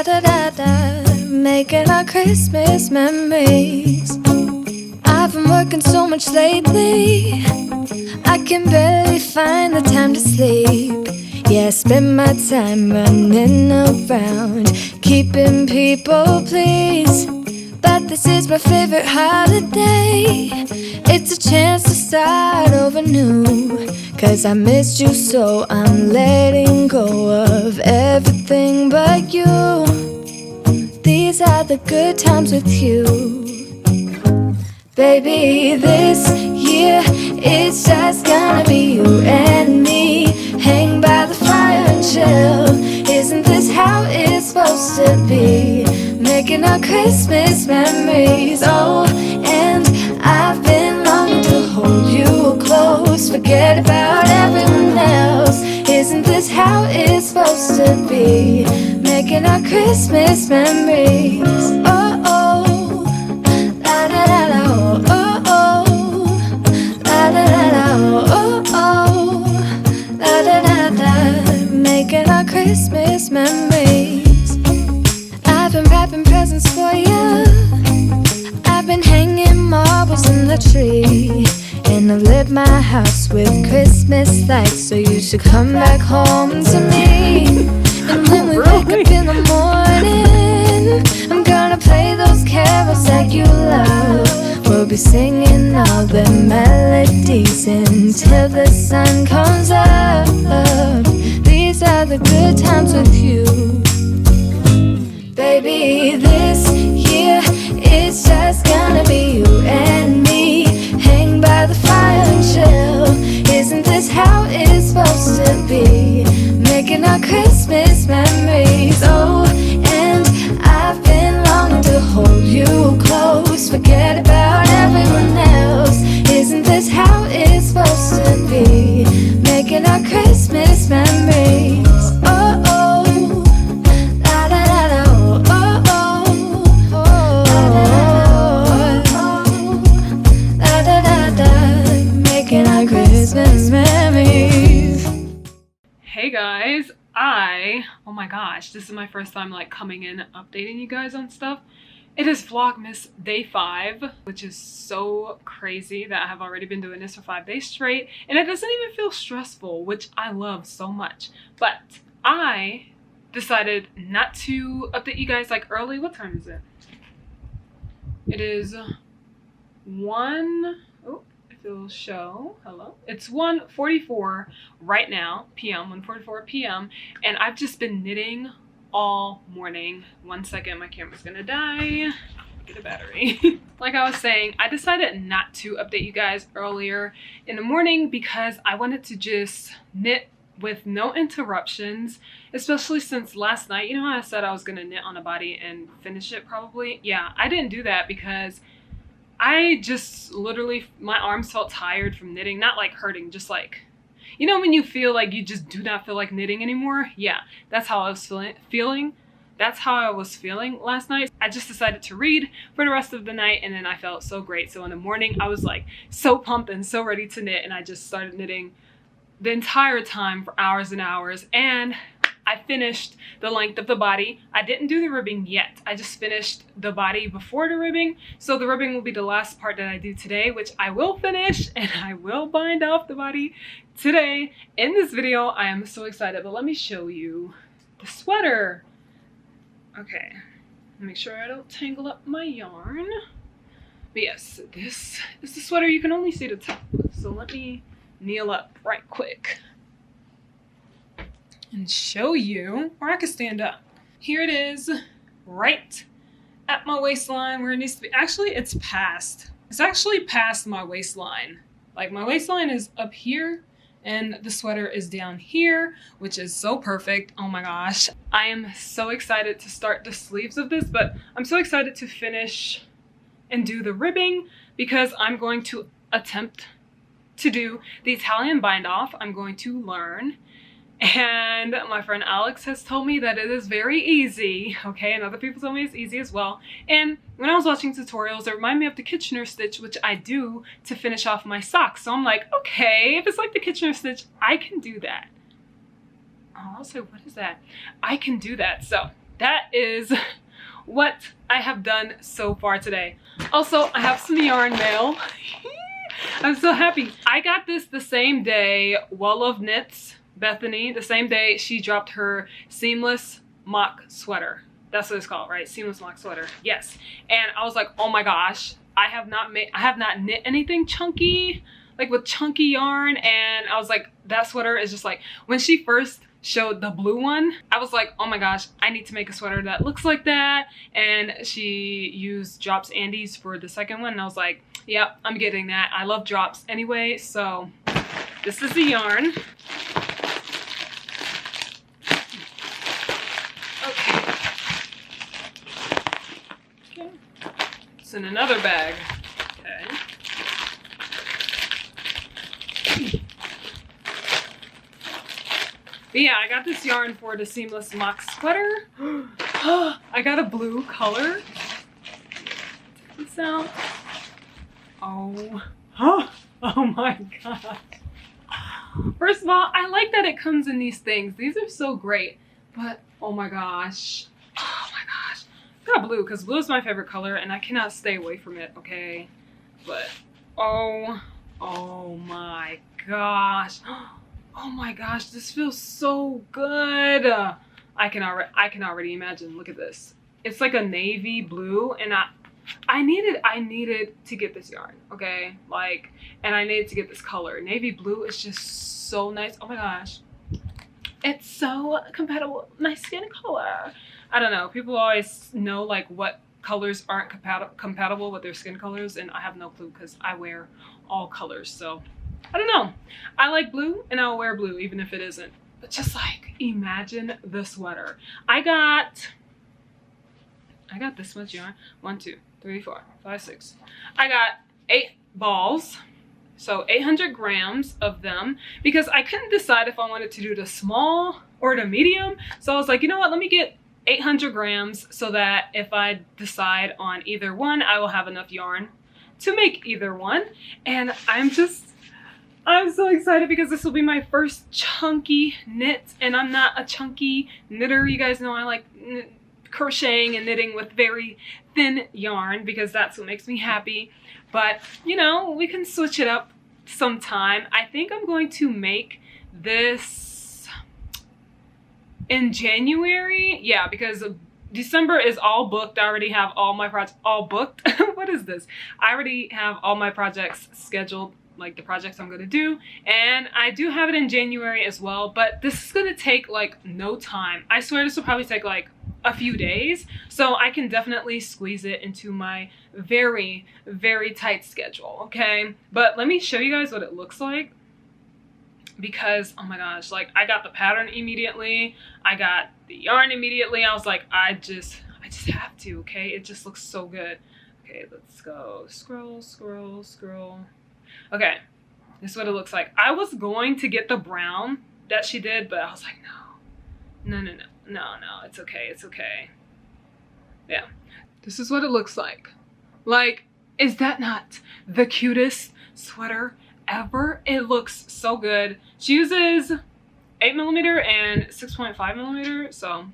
Da da da da, making our Christmas memories. I've been working so much lately, I can barely find the time to sleep. Yeah, I spend my time running around, keeping people pleased. But this is my favorite holiday. It's a chance to start over new. Cause I missed you so I'm letting go of everything but you. These are the good times with you. Baby, this year it's just gonna be you and me. Hang by the fire and chill. Isn't this how it's supposed to be? Making our Christmas memories. Oh, and I've been longing to hold you close. Forget about everyone else. Isn't this how it's supposed to be? Making our Christmas memories. Oh, oh, la da da da, oh, oh, la da da da, oh, oh, la da da da. Making our Christmas memories. I've been wrapping presents for you. I've been hanging marbles in the tree. And I've lit my house with Christmas lights. So you should come back home to me. And when we wake up in the morning, I'm gonna play those carols that you love. We'll be singing all the melodies until the sun comes up. These are the good times with you. Baby, this year it's just gonna be you and me. Hang by the fire and chill. Isn't this how it's supposed to be? Making our Christmas memories. Oh, and I've been longing to hold you close. Forget about everyone else. Isn't this how it's supposed to be? Making our Christmas memories. Oh, oh. Christmas memories. Hey guys, oh my gosh, this is my first time like coming in updating you guys on stuff. It is Vlogmas day 5, which is so crazy that I have already been doing this for 5 days straight, and it doesn't even feel stressful, which I love so much. But I decided not to update you guys like early. What time is it? It is 1. Oh, if it'll show. Hello. It's 1:44 right now, p.m. 1:44 p.m. and I've just been knitting all morning. 1 second, my camera's gonna die. Get a battery. Like I was saying, I decided not to update you guys earlier in the morning because I wanted to just knit with no interruptions, especially since last night, you know how I said I was gonna knit on a body and finish it probably? Yeah, I didn't do that because I just literally, my arms felt tired from knitting. Not like hurting, just like, you know when you feel like you just do not feel like knitting anymore? Yeah, that's how I was feeling. That's how I was feeling last night. I just decided to read for the rest of the night, and then I felt so great. So in the morning, I was like so pumped and so ready to knit, and I just started knitting the entire time for hours and hours, and I finished the length of the body. I didn't do the ribbing yet. I just finished the body before the ribbing. So the ribbing will be the last part that I do today, which I will finish, and I will bind off the body today in this video. I am so excited, but let me show you the sweater. Okay, make sure I don't tangle up my yarn. But yes, this is the sweater. You can only see the top. So let me kneel up right quick and show you, or I can stand up. Here it is, right at my waistline where it needs to be. Actually, it's actually past my waistline. Like my waistline is up here and the sweater is down here, which is so perfect. Oh my gosh. I am so excited to start the sleeves of this, but I'm so excited to finish and do the ribbing because I'm going to attempt to do the Italian bind off. I'm going to learn. And my friend Alex has told me that it is very easy, okay? And other people told me it's easy as well. And when I was watching tutorials, it reminded me of the Kitchener stitch, which I do to finish off my socks. So I'm like, okay, if it's like the Kitchener stitch, I can do that. Oh, I was like, what is that? I can do that. So that is what I have done so far today. Also, I have some yarn mail. I'm so happy. I got this the same day Well Love Knits, Bethany, the same day she dropped her seamless mock sweater. That's what it's called, right? Seamless mock sweater. Yes. And I was like, oh my gosh, I have not knit anything chunky, like with chunky yarn. And I was like, that sweater is just like, when she first showed the blue one, I was like, oh my gosh, I need to make a sweater that looks like that. And she used Drops Andes for the second one, and I was like, yep, I'm getting that. I love Drops anyway. So this is the yarn. Okay. It's in another bag. Okay. But yeah, I got this yarn for the seamless mock sweater. I got a blue color. Check this out. Oh. Oh my god. First of all, I like that it comes in these things. These are so great. But oh my gosh. Oh my gosh. I got blue because blue is my favorite color and I cannot stay away from it, okay? But oh my gosh. Oh my gosh, this feels so good. I can already imagine. Look at this. It's like a navy blue, and I needed to get this yarn, okay? Like, and I needed to get this color. Navy blue is just so nice. Oh my gosh. It's so compatible with my skin color. I don't know. People always know like what colors aren't compatible with their skin colors, and I have no clue because I wear all colors. So I don't know. I like blue and I'll wear blue even if it isn't. But just like, imagine the sweater. I got this much yarn. 1, 2, 3, 4, 5, 6. I got 8 balls. So 800 grams of them, because I couldn't decide if I wanted to do the small or the medium. So I was like, you know what, let me get 800 grams so that if I decide on either one, I will have enough yarn to make either one. And I'm so excited because this will be my first chunky knit, and I'm not a chunky knitter. You guys know I like crocheting and knitting with very thin yarn because that's what makes me happy. But you know, we can switch it up sometime. I think I'm going to make this in January. Yeah, because December is all booked. I already have all my projects all booked. What is this? I already have all my projects scheduled, like the projects I'm gonna do, and I do have it in January as well, but this is gonna take like no time. I swear this will probably take like a few days, so I can definitely squeeze it into my very, very tight schedule, okay? But let me show you guys what it looks like, because oh my gosh, like I got the pattern immediately, I got the yarn immediately. I was like, I just have to, okay? It just looks so good. Okay, let's go scroll. Okay, this is what it looks like. I was going to get the brown that she did, but I was like, no, it's okay. Yeah, this is what it looks like. Like, is that not the cutest sweater ever? It looks so good. She uses 8mm and 6.5mm, so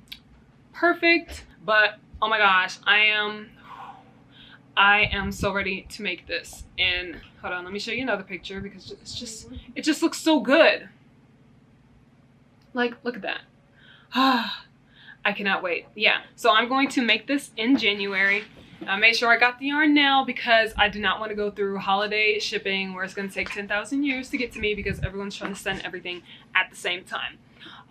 perfect. But oh my gosh, I am so ready to make this. And hold on, let me show you another picture because it just looks so good. Like, look at that. I cannot wait. Yeah, so I'm going to make this in January. I made sure I got the yarn now because I do not want to go through holiday shipping where it's going to take 10,000 years to get to me because everyone's trying to send everything at the same time.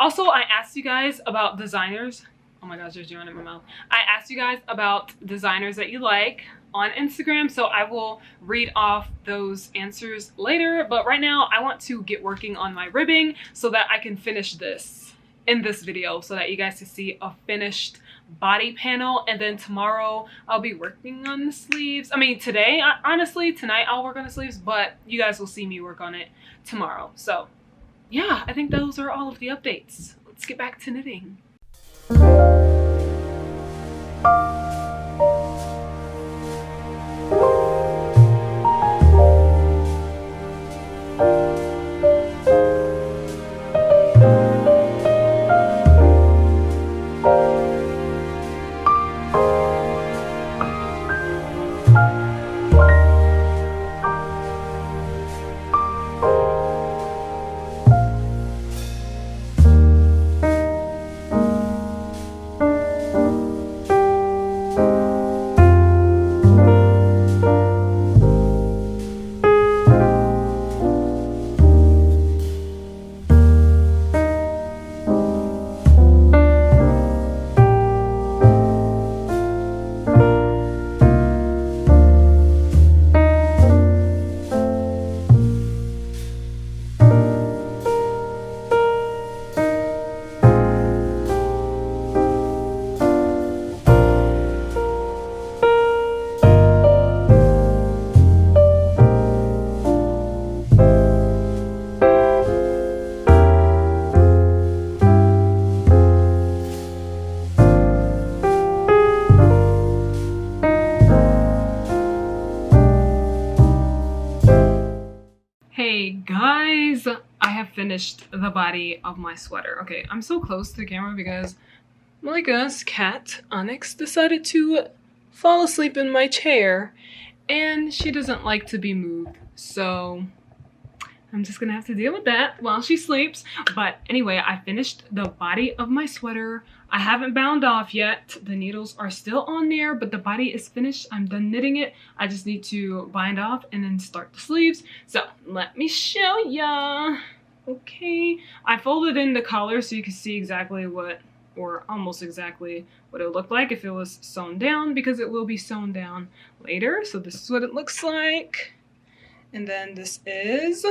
Also, I asked you guys about designers. Oh my gosh, there's yarn in my mouth. I asked you guys about designers that you like on Instagram, so I will read off those answers later. But right now, I want to get working on my ribbing so that I can finish this in this video so that you guys can see a finished body panel. And then tomorrow I'll be working on the sleeves. I mean, today, honestly, tonight I'll work on the sleeves, but you guys will see me work on it tomorrow. So yeah, I think those are all of the updates. Let's get back to knitting. finished the body of my sweater. Okay, I'm so close to the camera because Malika's cat, Onyx, decided to fall asleep in my chair and she doesn't like to be moved. So I'm just gonna have to deal with that while she sleeps. But anyway, I finished the body of my sweater. I haven't bound off yet. The needles are still on there, but the body is finished. I'm done knitting it. I just need to bind off and then start the sleeves. So let me show ya. Okay, I folded in the collar so you can see exactly what, or almost exactly what it looked like if it was sewn down, because it will be sewn down later. So this is what it looks like. And then this is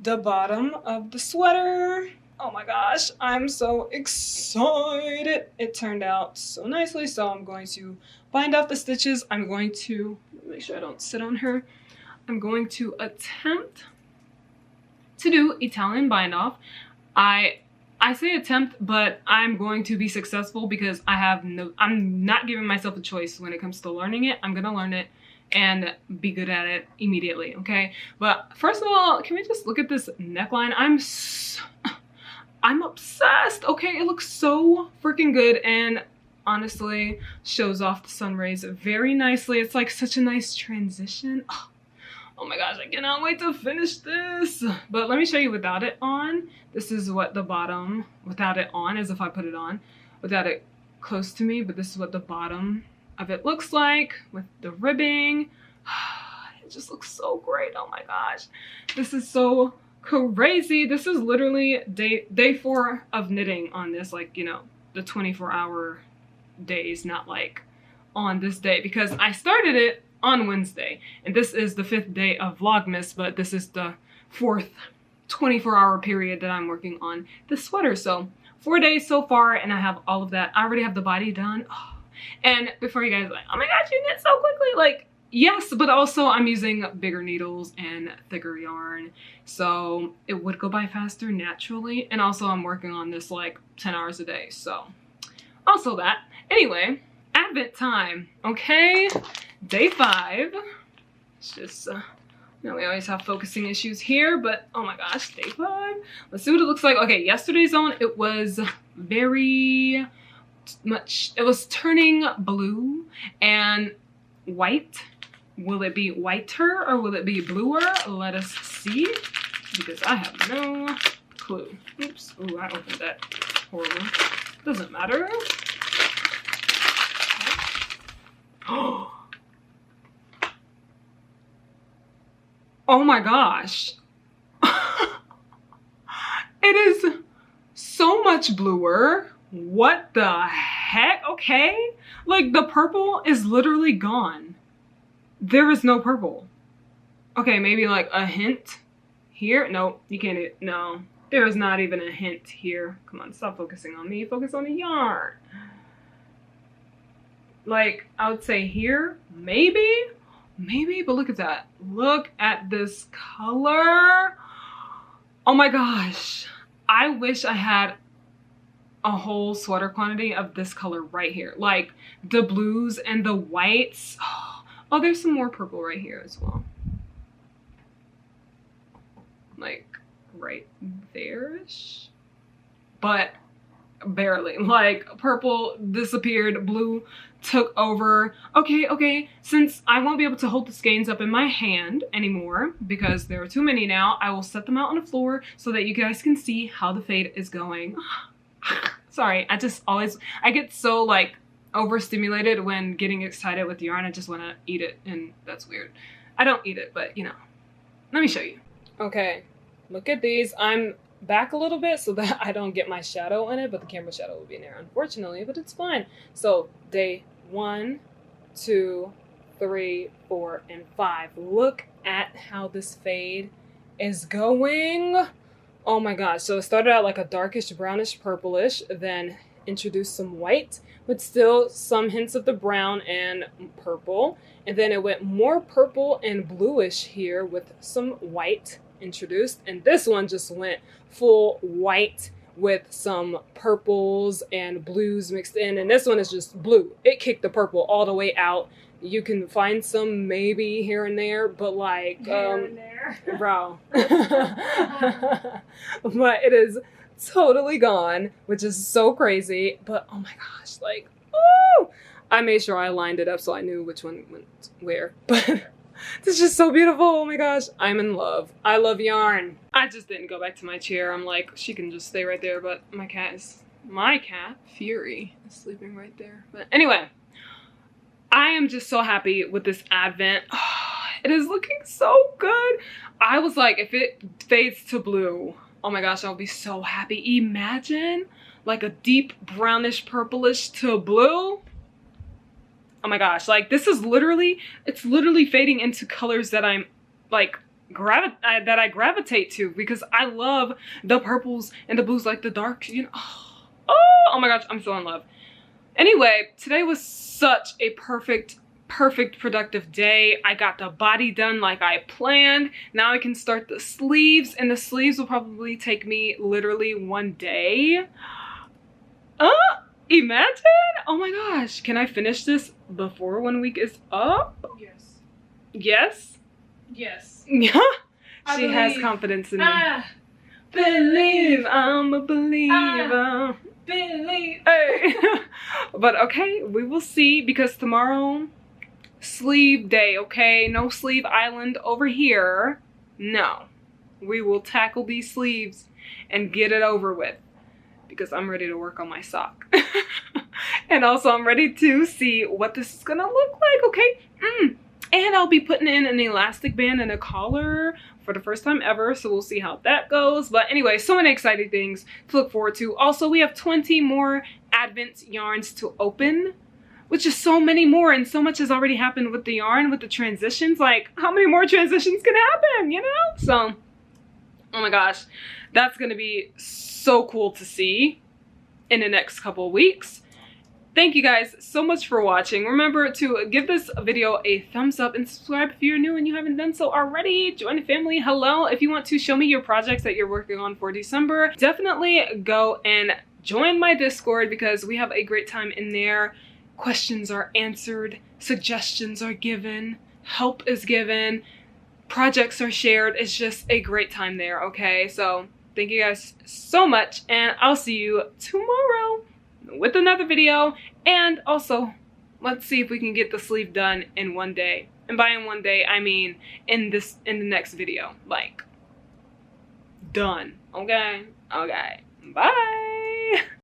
the bottom of the sweater. Oh my gosh, I'm so excited. It turned out so nicely. So I'm going to bind off the stitches. I'm going to make sure I don't sit on her. I'm going to attempt to do Italian bind off. I say attempt, but I'm going to be successful because I'm not giving myself a choice when it comes to learning it. I'm gonna learn it and be good at it immediately, okay? But first of all, can we just look at this neckline? I'm obsessed, okay? It looks so freaking good and honestly shows off the sun rays very nicely. It's like such a nice transition. Oh my gosh, I cannot wait to finish this. But let me show you without it on. This is what the bottom, without it on, as if I put it on, without it close to me, but this is what the bottom of it looks like with the ribbing. It just looks so great. Oh my gosh, this is so crazy. This is literally day 4 of knitting on this, like, you know, the 24-hour days, not like on this day, because I started it on Wednesday and this is the 5th day of Vlogmas, but this is the 4th 24-hour period that I'm working on the sweater. So 4 days so far and I have all of that. I already have the body done. And before you guys are like, oh my gosh, you knit so quickly, like, yes, but also I'm using bigger needles and thicker yarn, so it would go by faster naturally. And also I'm working on this like 10 hours a day, so also that. Anyway, Advent time, okay? Day 5. It's just, you know, we always have focusing issues here, but oh my gosh, day 5. Let's see what it looks like. Okay, yesterday's on, it was very much, it was turning blue and white. Will it be whiter or will it be bluer? Let us see, because I have no clue. Oops, ooh, I opened that. Horrible. Doesn't matter. Oh my gosh. It is so much bluer. What the heck? Okay. Like the purple is literally gone. There is no purple. Okay, maybe like a hint here. No, you can't. No, there is not even a hint here. Come on, stop focusing on me. Focus on the yarn. Like, I would say here, maybe, but look at that. Look at this color. Oh my gosh. I wish I had a whole sweater quantity of this color right here. Like the blues and the whites. Oh, there's some more purple right here as well. Like right there-ish. But barely. Like purple disappeared, blue took over. Okay, since I won't be able to hold the skeins up in my hand anymore because there are too many now, I will set them out on the floor so that you guys can see how the fade is going. Sorry, I get so like overstimulated when getting excited with yarn. I just want to eat it, and that's weird. I don't eat it, but you know. Let me show you. Okay, look at these. I'm back a little bit so that I don't get my shadow in it, but the camera shadow will be in there, unfortunately, but it's fine. So day 1, 2, 3, 4, and 5. Look at how this fade is going. Oh my gosh. So it started out like a darkish brownish purplish, then introduced some white, but still some hints of the brown and purple. And then it went more purple and bluish here with some white introduced. And this one just went full white with some purples and blues mixed in, and this one is just blue. It kicked the purple all the way out. You can find some maybe here and there, but like Here and there. bro. But it is totally gone, which is so crazy. But oh my gosh, like, oh, I made sure I lined it up so I knew which one went where. But this is just so beautiful. Oh my gosh, I'm in love. I love yarn. I just didn't go back to my chair. I'm like, she can just stay right there, but my cat, Fury, is sleeping right there. But anyway, I am just so happy with this advent. Oh, it is looking so good. I was like, if it fades to blue, oh my gosh, I'll be so happy. Imagine like a deep brownish purplish to blue. Oh my gosh, like this is literally, it's literally fading into colors that I'm like, that I gravitate to, because I love the purples and the blues, like the dark, you know. Oh my gosh, I'm so in love. Anyway, today was such a perfect productive day. I got the body done like I planned. Now I can start the sleeves, and the sleeves will probably take me literally one day. Imagine! Oh my gosh, can I finish this before 1 week is up? Yes. Yes? Yes. Yeah. I She has believe. confidence in me. Believe. I'm a believer. Believe. Hey. But okay, we will see, because tomorrow, sleeve day, okay? No sleeve island over here. No. We will tackle these sleeves and get it over with, because I'm ready to work on my sock. And also I'm ready to see what this is gonna look like, okay? And I'll be putting in an elastic band and a collar for the first time ever, so we'll see how that goes. But anyway, so many exciting things to look forward to. Also, we have 20 more Advent yarns to open, which is so many more, and so much has already happened with the yarn, with the transitions. Like, how many more transitions can happen, you know? So, oh my gosh, that's gonna be so cool to see in the next couple of weeks. Thank you guys so much for watching. Remember to give this video a thumbs up and subscribe if you're new and you haven't done so already. Join the family. Hello. If you want to show me your projects that you're working on for December, definitely go and join my Discord, because we have a great time in there. Questions are answered, suggestions are given, help is given, projects are shared. It's just a great time there, okay? So thank you guys so much, and I'll see you tomorrow with another video. And also, let's see if we can get the sleeve done in one day. And by in one day, I mean in the next video. Like, done. Okay? Okay. Bye!